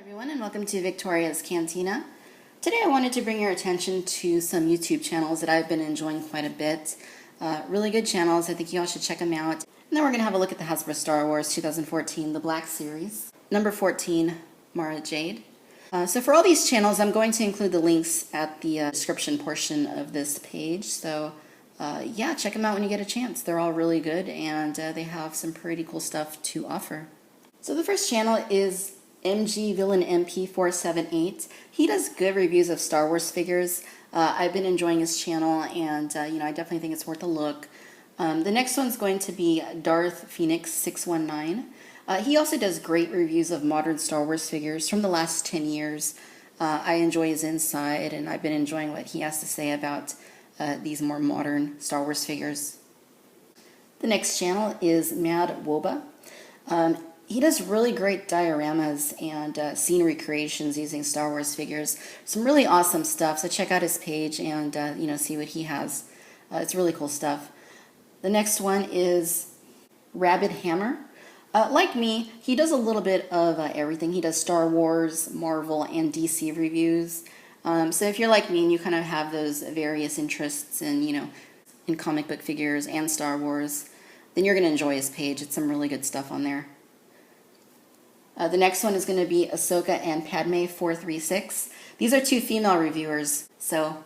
Everyone, and welcome to Victoria's Cantina. Today I wanted to bring your attention to some YouTube channels that I've been enjoying quite a bit. Really good channels. I think you all should check them out. And then we're going to have a look at the Hasbro Star Wars 2014 The Black Series. Number 14, Jade. So for all these channels, I'm going to include the links at the description portion of this page. So yeah, check them out when you get a chance. They're all really good, and they have some pretty cool stuff to offer. So the first channel is MG Villain MP478. He does good reviews of Star Wars figures. I've been enjoying his channel, and I definitely think it's worth a look. The next one's going to be Darth Phoenix 619. He also does great reviews of modern Star Wars figures from the last 10 years. I enjoy his insight, and I've been enjoying what he has to say about these more modern Star Wars figures. The next channel is MadWoba. He does really great dioramas and scene recreations using Star Wars figures. Some really awesome stuff, so check out his page and see what he has. It's really cool stuff. The next one is RabidHammer. Like me, he does a little bit of everything. He does Star Wars, Marvel, and DC reviews. So if you're like me and you kind of have those various interests in comic book figures and Star Wars, then you're going to enjoy his page. It's some really good stuff on there. The next one is going to be Ahsoka and Padme 436. These are two female reviewers, so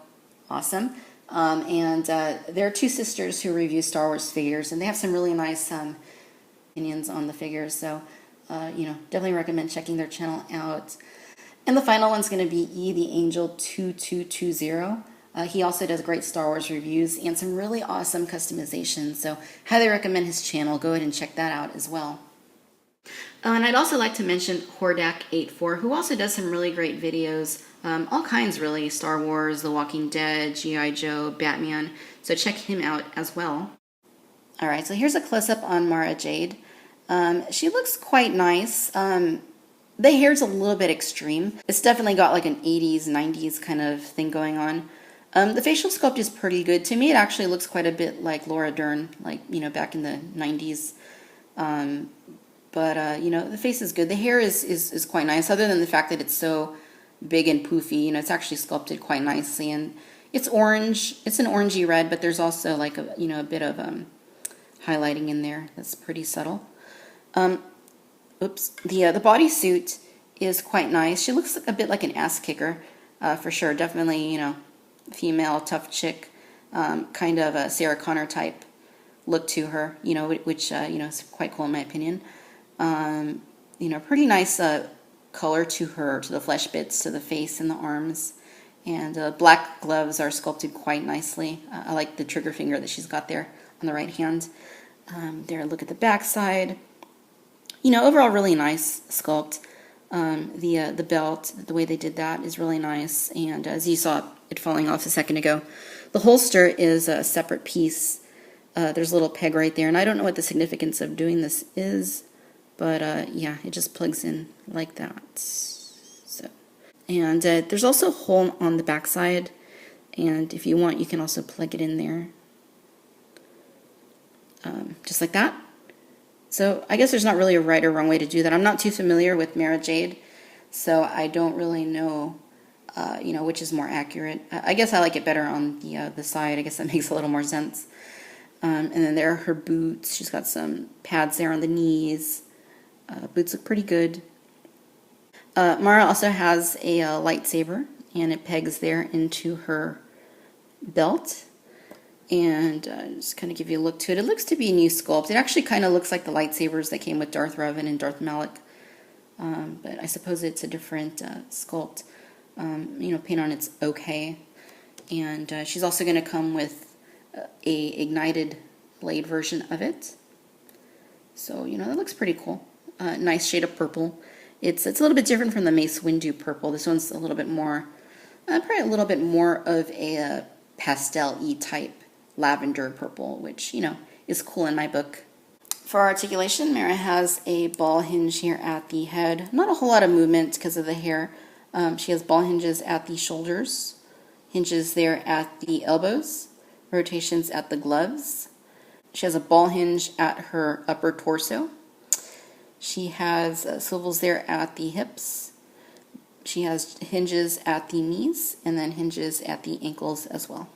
awesome. And they're two sisters who review Star Wars figures, and they have some really nice opinions on the figures. So, definitely recommend checking their channel out. And the final one's going to be E the Angel 2220. He also does great Star Wars reviews and some really awesome customizations. So, highly recommend his channel. Go ahead and check that out as well. And I'd also like to mention Hordak84, who also does some really great videos, all kinds really, Star Wars, The Walking Dead, G.I. Joe, Batman, so check him out as well. Alright, so here's a close-up on Jade. She looks quite nice. The hair's a little bit extreme. It's definitely got like an 80s, 90s kind of thing going on. The facial sculpt is pretty good. To me, it actually looks quite a bit like Laura Dern, like, back in the 90s. But the face is good. The hair is quite nice, other than the fact that it's so big and poofy. It's actually sculpted quite nicely, and it's orange. It's an orangey red, but there's also like a bit of highlighting in there that's pretty subtle. The bodysuit is quite nice. She looks a bit like an ass kicker, for sure. Definitely, female tough chick, kind of a Sarah Connor type look to her. Which is quite cool in my opinion. Pretty nice color to the flesh bits, to the face and the arms. And black gloves are sculpted quite nicely. I like the trigger finger that she's got there on the right hand. Look at the back side. Overall really nice sculpt. The belt, the way they did that is really nice. And as you saw it falling off a second ago, the holster is a separate piece. There's a little peg right there, and I don't know what the significance of doing this is. But yeah, it just plugs in like that. So, and there's also a hole on the back side, and if you want, you can also plug it in there, just like that. So I guess there's not really a right or wrong way to do that. I'm not too familiar with Jade, so I don't really know, which is more accurate. I guess I like it better on the side. I guess that makes a little more sense. And then there are her boots. She's got some pads there on the knees. Boots look pretty good. Mara also has a lightsaber, and it pegs there into her belt. And just kind of give you a look to it. It looks to be a new sculpt. It actually kind of looks like the lightsabers that came with Darth Revan and Darth Malak. But I suppose it's a different sculpt. Paint on it's okay. And she's also going to come with a ignited blade version of it. So, that looks pretty cool. Nice shade of purple. It's a little bit different from the Mace Windu purple. This one's a little bit more, probably a little bit more of a pastel-y type lavender purple, which, is cool in my book. For articulation, Mara has a ball hinge here at the head. Not a whole lot of movement because of the hair. She has ball hinges at the shoulders, hinges there at the elbows, rotations at the gloves. She has a ball hinge at her upper torso. She has swivels there at the hips. She has hinges at the knees and then hinges at the ankles as well.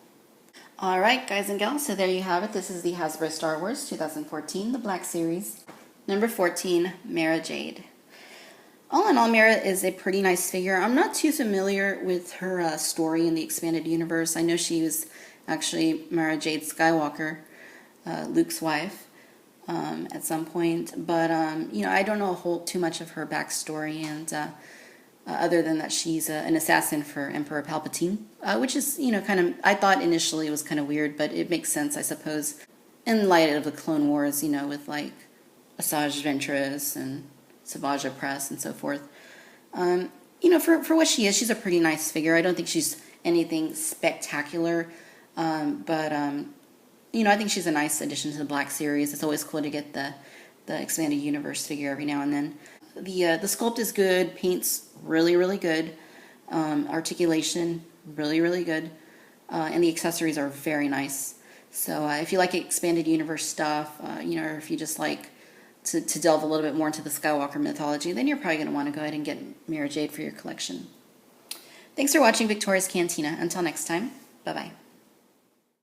Alright guys and gals, so there you have it. This is the Hasbro Star Wars 2014, the Black Series. Number 14, Mara Jade. All in all, Mara is a pretty nice figure. I'm not too familiar with her story in the expanded universe. I know she was actually Mara Jade Skywalker, Luke's wife, at some point. But, you know, I don't know too much of her backstory, and other than that she's an assassin for Emperor Palpatine, which is, you know, kind of, I thought initially it was kind of weird, but it makes sense, I suppose, in light of the Clone Wars, you know, with like Asajj Ventress and Savage Opress and so forth. You know, for what she is, she's a pretty nice figure. I don't think she's anything spectacular, but you know, I think she's a nice addition to the Black Series. It's always cool to get the expanded universe figure every now and then. The sculpt is good, paint's really good, articulation really good, and the accessories are very nice. So if you like expanded universe stuff, you know, or if you just like to delve a little bit more into the Skywalker mythology, then you're probably going to want to go ahead and get Mara Jade for your collection. Thanks for watching Victoria's Cantina. Until next time, bye-bye.